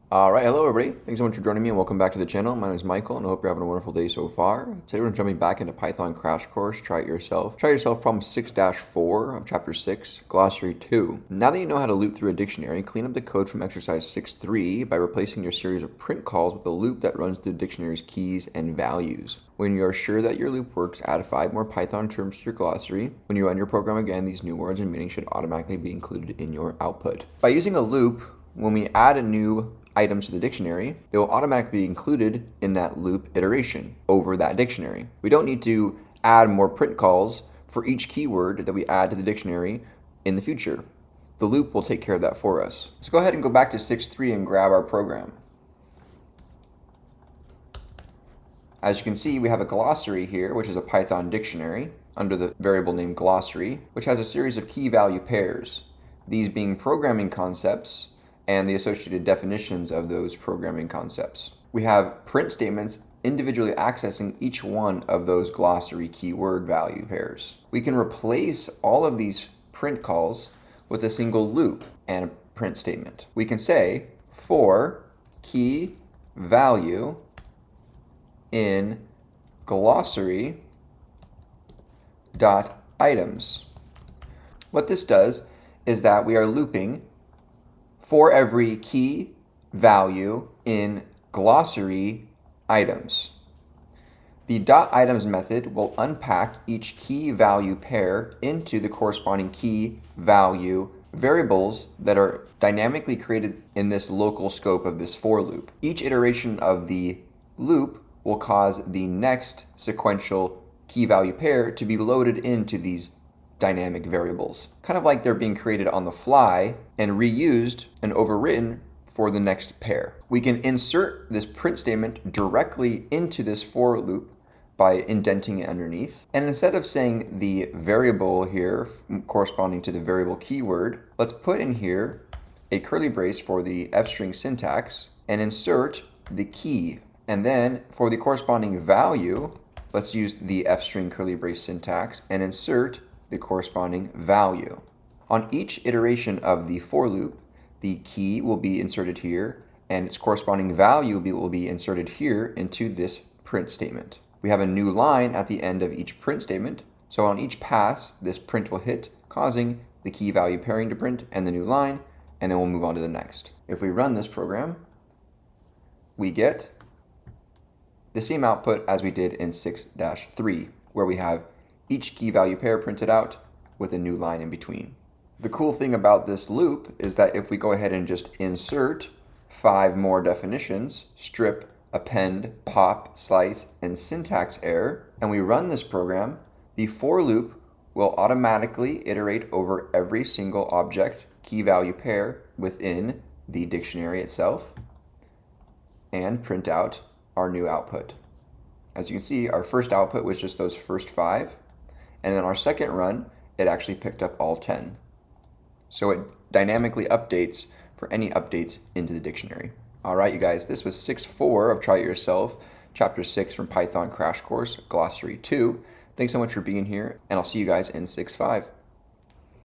All right, hello everybody. Thanks so much for joining me and welcome back to the channel. My name is Michael and I hope you're having a wonderful day so far. Today we're jumping back into Python Crash Course, Try It Yourself. Try It Yourself problem 6-4 of chapter 6, glossary 2. Now that you know how to loop through a dictionary, clean up the code from exercise 6.3 by replacing your series of print calls with a loop that runs through the dictionary's keys and values. When you are sure that your loop works, add 5 more Python terms to your glossary. When you run your program again, these new words and meanings should automatically be included in your output. By using a loop, when we add a new items to the dictionary, they will automatically be included in that loop iteration over that dictionary. We don't need to add more print calls for each keyword that we add to the dictionary in the future. The loop will take care of that for us. Let's go ahead and go back to 6.3 and grab our program. As you can see, we have a glossary here, which is a Python dictionary under the variable name glossary, which has a series of key value pairs, these being programming concepts and the associated definitions of those programming concepts. We have print statements individually accessing each one of those glossary keyword value pairs. We can replace all of these print calls with a single loop and a print statement. We can say for key value in glossary dot items. What this does is that we are looping for every key value in glossary items. The dot items method will unpack each key value pair into the corresponding key value variables that are dynamically created in this local scope of this for loop. Each iteration of the loop will cause the next sequential key value pair to be loaded into these dynamic variables, kind of like they're being created on the fly and reused and overwritten for the next pair. We can insert this print statement directly into this for loop by indenting it underneath. And instead of saying the variable here corresponding to the variable keyword, let's put in here a curly brace for the f-string syntax and insert the key. And then for the corresponding value, let's use the f-string curly brace syntax and insert the corresponding value. On each iteration of the for loop, the key will be inserted here and its corresponding value will be inserted here into this print statement. We have a new line at the end of each print statement, so on each pass, this print will hit, causing the key value pairing to print and the new line, and then we'll move on to the next. If we run this program, we get the same output as we did in 6-3, where we have each key value pair printed out with a new line in between. The cool thing about this loop is that if we go ahead and just insert 5 more definitions, strip, append, pop, slice, and syntax error, and we run this program, the for loop will automatically iterate over every single object key value pair within the dictionary itself and print out our new output. As you can see, our first output was just those first 5. And then our second run, it actually picked up all 10. So it dynamically updates for any updates into the dictionary. All right, you guys, this was 6.4 of Try It Yourself, Chapter 6 from Python Crash Course, Glossary 2. Thanks so much for being here, and I'll see you guys in 6.5.